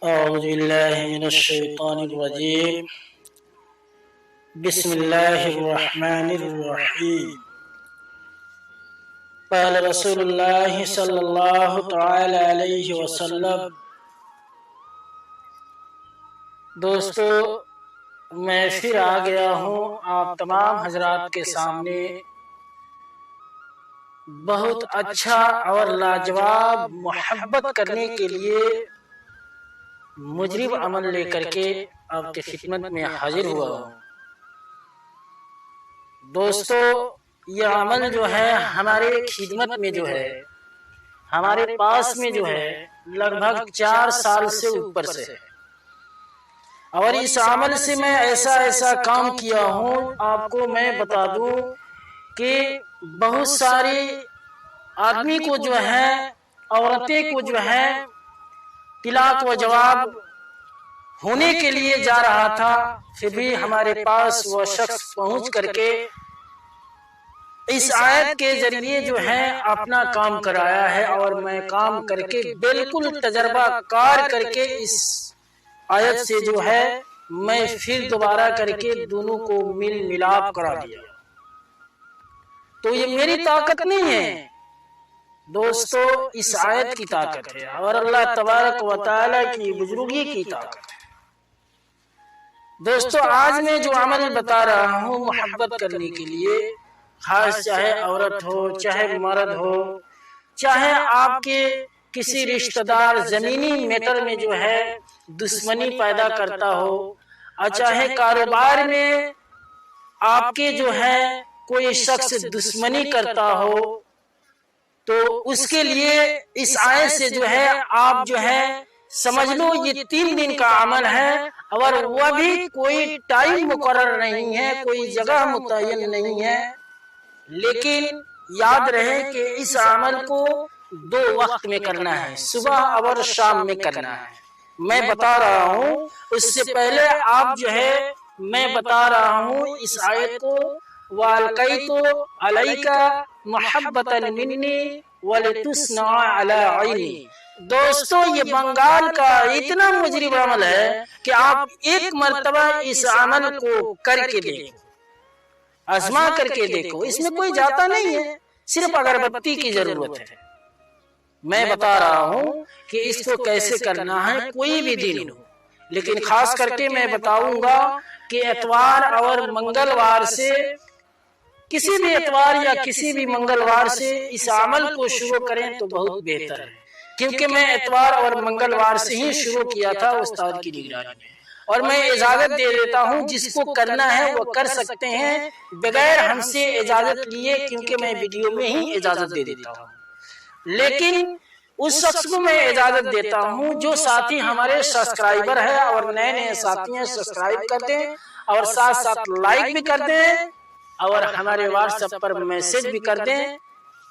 أعوذ بالله من الشيطان الرجيم. بسم الله الرحمن الرحيم. قال رسول الله صلی اللہ تعالی علیہ وسلم. دوستو، میں پھر آ گیا ہوں آپ تمام حضرات کے سامنے بہت اچھا اور لاجواب محبت کرنے کے لیے مجرب عمل لے کر کے آپ کی خدمت میں حاضر ہوا ہوں. دوستو، یہ عمل جو ہے ہمارے خدمت میں جو ہے ہمارے پاس میں جو ہے لگ بھگ 4 سال سے اوپر سے ہے، اور اس عمل سے میں ایسا کام کیا ہوں آپ کو میں بتا دوں کہ بہت ساری آدمی کو جو ہے عورتیں کو جو ہے طلاق و جواب ہونے کے لیے جا رہا تھا، پھر بھی ہمارے پاس وہ شخص پہنچ کر کے اس آیت کے ذریعے جو ہے اپنا کام کرایا ہے، اور میں کام کر کے بالکل تجربہ کار کر کے اس آیت سے جو ہے میں پھر دوبارہ کر کے دونوں کو مل ملاپ کرا دیا. تو یہ میری طاقت نہیں ہے دوستو، اس آیت کی طاقت ہے اور اللہ تبارک و تعالی کی بزرگی کی طاقت ہے. دوستو، آج میں جو عمل بتا رہا ہوں محبت کرنے کے لیے، خاص چاہے عورت ہو، چاہے مرد ہو، چاہے آپ کے کسی رشتہ دار زمینی میٹر میں جو ہے دشمنی پیدا کرتا ہو، اور چاہے کاروبار میں آپ کے جو ہے کوئی شخص دشمنی کرتا ہو، تو اس کے لیے اس آیت سے جو ہے آپ جو ہے سمجھ لو یہ 3 دن کا عمل ہے، اور وہ بھی کوئی ٹائم مقرر نہیں ہے، کوئی جگہ متعین نہیں ہے، لیکن یاد رہے کہ اس عمل کو 2 وقت میں کرنا ہے، صبح اور شام میں کرنا ہے. میں بتا رہا ہوں اس سے پہلے آپ جو ہے میں بتا رہا ہوں اس آیت کو، وَأَلْقَيْتُ عَلَيْكَ مَحَبَّةً مِّنِّي وَلِتُصْنَعَ عَلَىٰ عَيْنِي. دوستو، یہ بنگال کا اتنا مجرب عمل ہے کہ آپ ایک مرتبہ اس عمل کو کر کے دیکھو، آزما کر کے دیکھو. اس میں کوئی جاتا نہیں ہے، صرف اگربتی کی ضرورت ہے. میں بتا رہا ہوں کہ اس کو کیسے کرنا ہے، کوئی بھی دن ہو، لیکن خاص کر کے میں بتاؤں گا کہ اتوار اور منگلوار سے، کسی بھی اتوار یا کسی بھی منگلوار سے اس عمل کو شروع کریں تو بہت بہتر ہے، کیونکہ میں اتوار اور منگلوار سے ہی شروع کیا تھا استاد کی نگرانی میں. اور میں اجازت دے دیتا ہوں جس کو کرنا ہے وہ کر سکتے ہیں بغیر ہم سے اجازت لیے، کیونکہ میں ویڈیو میں ہی اجازت دے دیتا ہوں. لیکن اس شخص کو میں اجازت دیتا ہوں جو ساتھی ہمارے سبسکرائبر ہے اور نئے ساتھی ہیں، سبسکرائب کر دیں اور ساتھ لائک بھی کر دیں اور ہمارے واٹس ایپ پر میسج بھی کر دیں،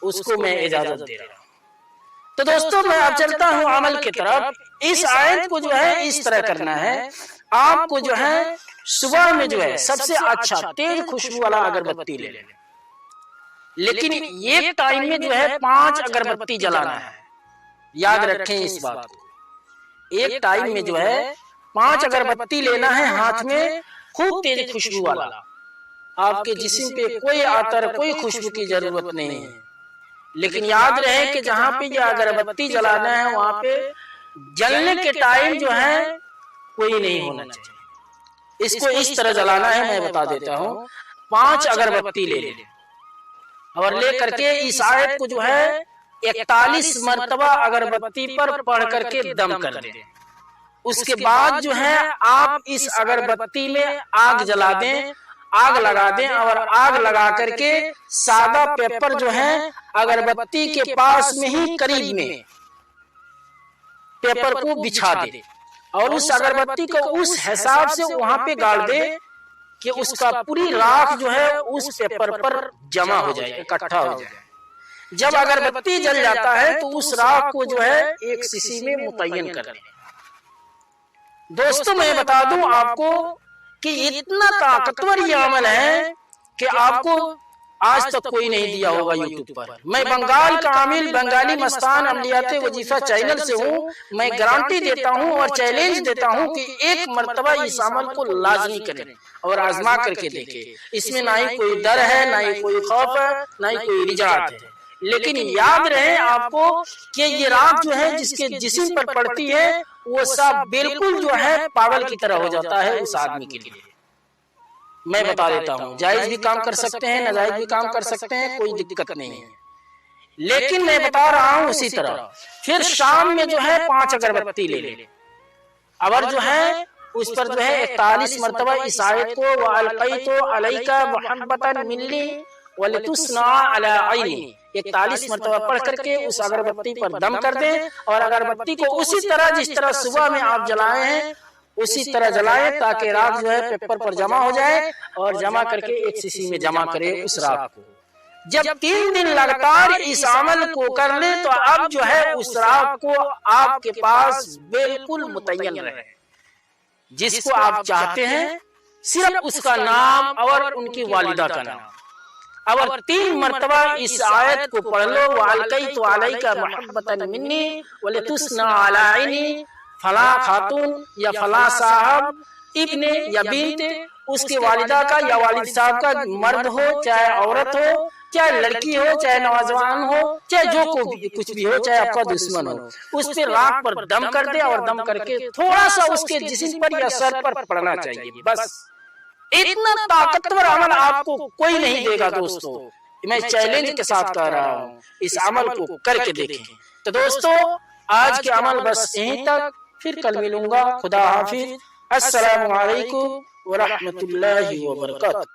اس کو میں اجازت دے رہا ہوں. تو دوستو، میں اب چلتا ہوں عمل کی طرف. اس آیت کو جو ہے اس طرح کرنا ہے، آپ کو جو ہے صبح میں جو ہے سب سے اچھا تیز خوشبو والا اگربتی لے لیں، لیکن ایک ٹائم میں جو ہے 5 اگربتی جلانا ہے. یاد رکھیں اس بات کو، ایک ٹائم میں جو ہے 5 اگربتی لینا ہے ہاتھ میں، خوب تیز خوشبو والا. آپ کے جسم پہ کوئی عطر، کوئی خوشبو کی ضرورت نہیں ہے، لیکن یاد رہے کہ جہاں پہ یہ اگربتی جلانا ہے وہاں پہ جلنے کے ٹائم جو ہے کوئی نہیں ہونا چاہیے. اس کو اس طرح جلانا ہے، میں بتا دیتا ہوں. 5 اگربتی لے لیں اور لے کر کے اس آیت کو جو ہے 41 مرتبہ اگربتی پر پڑھ کر کے دم کر دیں. اس کے بعد جو ہے آپ اس اگربتی میں آگ جلا دیں، آگ لگا دیں، اور آگ لگا کر کے سادہ پیپر جو ہے اگربتی کے پاس میں ہی قریب میں پیپر کو بچھا دیں، اور اس اگربتی کو اس حساب سے وہاں پہ گاڑ دیں کہ اس کا پوری راکھ جو ہے اس پیپر پر جمع ہو جائے، اکٹھا ہو جائے. جب اگربتی جل جاتا ہے تو اس راکھ کو جو ہے ایک سیسی میں متعین کر دیں. دوستو، میں بتا دوں آپ کو کہ اتنا طاقتور یہ عمل ہے کہ آپ کو آج تک کوئی نہیں دیا ہوگا یوٹیوب پر۔ میں بنگال کا عامل بنگالی مستان عملیات وظیفہ چینل سے ہوں، میں گارنٹی دیتا ہوں اور چیلنج دیتا ہوں کہ ایک مرتبہ اس عمل کو لازمی کریں اور آزما کر کے دیکھیں۔ اس میں نہ ہی کوئی ڈر ہے، نہ ہی کوئی خوف ہے، نہ ہی کوئی رجاعت ہے، لیکن یاد رہے آپ کو کہ یہ راکھ جو ہے جس کے جسم پر پڑتی ہے وہ سب بالکل جو ہے پاگل کی طرح ہو جاتا ہے اس آدمی کے لیے۔ میں بتا دیتا ہوں، جائز بھی کام کر سکتے ہیں، ناجائز بھی کام کر سکتے ہیں، کوئی دقت نہیں ہے، لیکن میں بتا رہا ہوں اسی طرح۔ پھر شام میں جو ہے 5 اگربتی لے لیں، اور جو ہے اس پر جو ہے 41 مرتبہ اس آیت کو وَأَلْقَيْتُ عَلَيْكَ مُحَبَّةً مِّنِّي وَلِتُصْنَعَ عَلَىٰ عَيْنِي، 41 مرتبہ پڑھ کر کے اس اگربتی پر دم کر دیں، اور اگربتی کو اسی طرح جس طرح صبح میں آپ جلائے ہیں اسی طرح جلائیں، تاکہ راکھ جو ہے پیپر پر جمع ہو جائے، اور جمع کر کے ایک سیسی میں جمع کرے اس راکھ کو۔ جب 3 دن لگاتار اس عمل کو کر لیں تو اب جو ہے اس راکھ کو آپ کے پاس بالکل متعین رہے، جس کو آپ چاہتے ہیں صرف اس کا نام اور ان کی والدہ کا نام، اور 3 مرتبہ اس آیت کو پڑھ لو وَأَلْقَيْتُ عَلَيْكَ مُحَبَّةً مِّنِّي وَلِتُصْنَعَ عَلَىٰ عَيْنِي، فلاں خاتون یا فلاں صاحب ابن یا بنت، اس کے والدہ کا یا والد صاحب کا، مرد ہو چاہے عورت ہو، چاہے لڑکی ہو چاہے نوجوان ہو، چاہے جو کچھ بھی ہو، چاہے آپ کا دشمن ہو، اس پہ راکھ پر دم کر دے، اور دم کر کے تھوڑا سا اس کے جسم پر یا سر پر پڑنا چاہیے، بس۔ اتنا طاقتور عمل آپ کو کوئی نہیں دے گا دوستو، میں چیلنج کے ساتھ کہہ رہا ہوں، اس عمل کو کر کے دیکھیں۔ تو دوستو آج کے عمل بس یہیں تک، پھر کل ملوں گا، خدا حافظ، السلام علیکم ورحمۃ اللہ وبرکاتہ۔